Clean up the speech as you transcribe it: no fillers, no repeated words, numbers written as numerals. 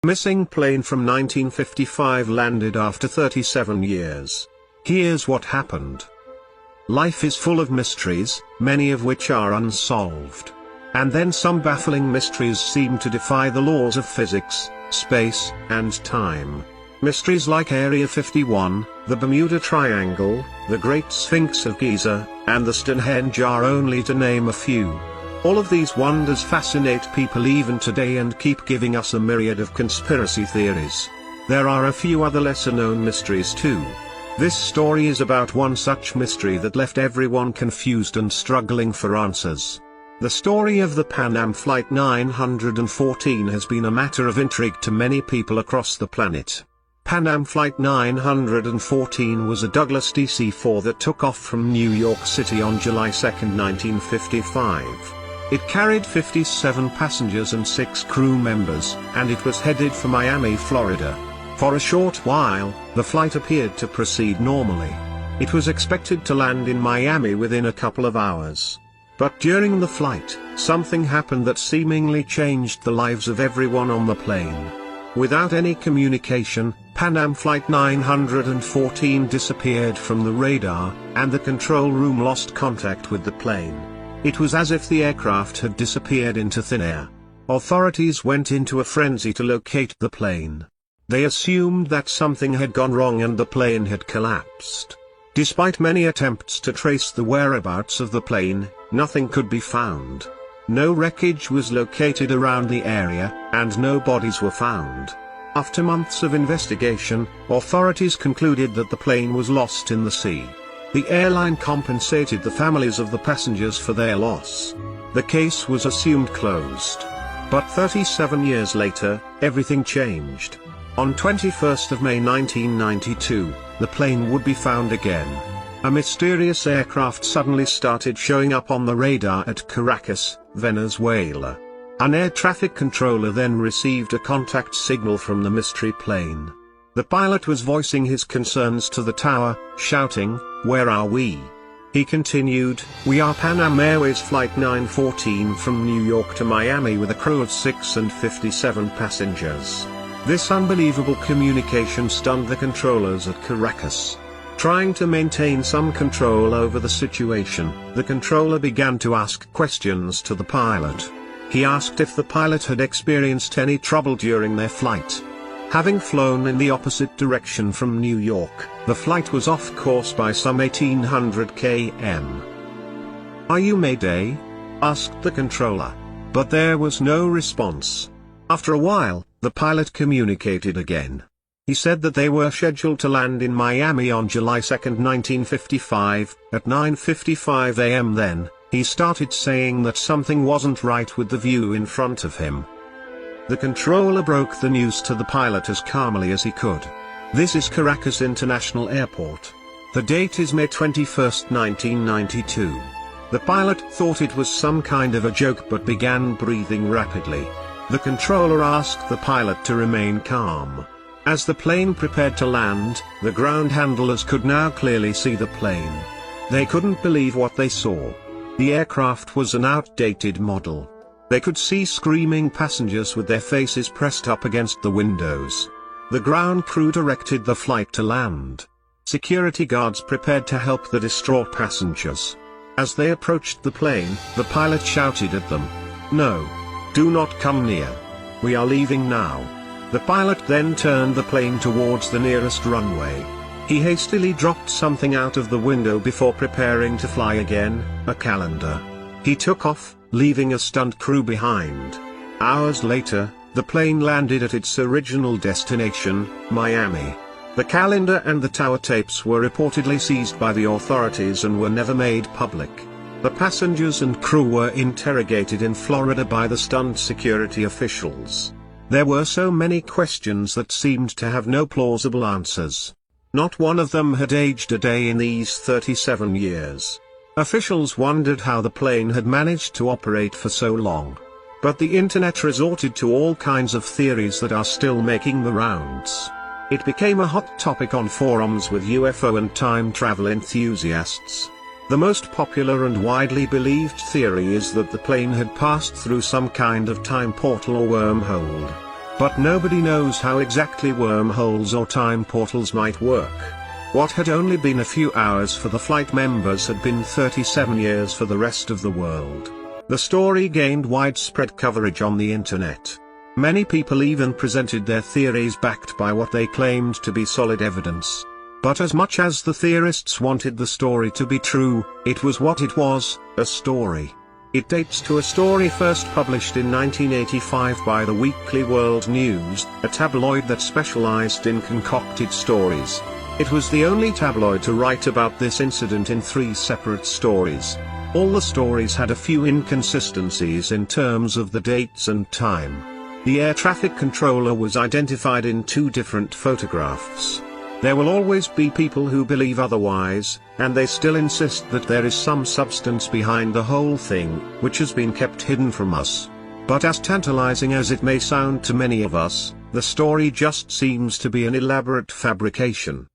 Missing plane from 1955 landed after 37 years. Here's what happened. Life is full of mysteries, many of which are unsolved. And then some baffling mysteries seem to defy the laws of physics, space, and time. Mysteries like Area 51, the Bermuda Triangle, the Great Sphinx of Giza, and the Stonehenge are only to name a few. All of these wonders fascinate people even today and keep giving us a myriad of conspiracy theories. There are a few other lesser-known mysteries too. This story is about one such mystery that left everyone confused and struggling for answers. The story of the Pan Am Flight 914 has been a matter of intrigue to many people across the planet. Pan Am Flight 914 was a Douglas DC-4 that took off from New York City on July 2, 1955. It carried 57 passengers and 6 crew members, and it was headed for Miami, Florida. For a short while, the flight appeared to proceed normally. It was expected to land in Miami within a couple of hours. But during the flight, something happened that seemingly changed the lives of everyone on the plane. Without any communication, Pan Am Flight 914 disappeared from the radar, and the control room lost contact with the plane. It was as if the aircraft had disappeared into thin air. Authorities went into a frenzy to locate the plane. They assumed that something had gone wrong and the plane had collapsed. Despite many attempts to trace the whereabouts of the plane, nothing could be found. No wreckage was located around the area, and no bodies were found. After months of investigation, authorities concluded that the plane was lost in the sea. The airline compensated the families of the passengers for their loss. The case was assumed closed. But 37 years later, everything changed. On 21st of May 1992, the plane would be found again. A mysterious aircraft suddenly started showing up on the radar at Caracas, Venezuela. An air traffic controller then received a contact signal from the mystery plane. The pilot was voicing his concerns to the tower, shouting, "Where are we?" He continued, "We are Pan Am Airways Flight 914 from New York to Miami with a crew of 6 and 57 passengers." This unbelievable communication stunned the controllers at Caracas. Trying to maintain some control over the situation, the controller began to ask questions to the pilot. He asked if the pilot had experienced any trouble during their flight. Having flown in the opposite direction from New York, the flight was off course by some 1800 km. "Are you Mayday?" asked the controller. But there was no response. After a while, the pilot communicated again. He said that they were scheduled to land in Miami on July 2, 1955, at 9:55 a.m. Then, he started saying that something wasn't right with the view in front of him. The controller broke the news to the pilot as calmly as he could. "This is Caracas International Airport. The date is May 21, 1992. The pilot thought it was some kind of a joke but began breathing rapidly. The controller asked the pilot to remain calm. As the plane prepared to land, the ground handlers could now clearly see the plane. They couldn't believe what they saw. The aircraft was an outdated model. They could see screaming passengers with their faces pressed up against the windows. The ground crew directed the flight to land. Security guards prepared to help the distraught passengers. As they approached the plane, the pilot shouted at them, "No. Do not come near. We are leaving now." The pilot then turned the plane towards the nearest runway. He hastily dropped something out of the window before preparing to fly again, a calendar. He took off, leaving a stunt crew behind. Hours later, the plane landed at its original destination, Miami. The calendar and the tower tapes were reportedly seized by the authorities and were never made public. The passengers and crew were interrogated in Florida by the stunned security officials. There were so many questions that seemed to have no plausible answers. Not one of them had aged a day in these 37 years. Officials wondered how the plane had managed to operate for so long. But the internet resorted to all kinds of theories that are still making the rounds. It became a hot topic on forums with UFO and time travel enthusiasts. The most popular and widely believed theory is that the plane had passed through some kind of time portal or wormhole. But nobody knows how exactly wormholes or time portals might work. What had only been a few hours for the flight members had been 37 years for the rest of the world. The story gained widespread coverage on the internet. Many people even presented their theories backed by what they claimed to be solid evidence. But as much as the theorists wanted the story to be true, it was what it was, a story. It dates to a story first published in 1985 by the Weekly World News, a tabloid that specialized in concocted stories. It was the only tabloid to write about this incident in 3 separate stories. All the stories had a few inconsistencies in terms of the dates and time. The air traffic controller was identified in 2 different photographs. There will always be people who believe otherwise, and they still insist that there is some substance behind the whole thing, which has been kept hidden from us. But as tantalizing as it may sound to many of us, the story just seems to be an elaborate fabrication.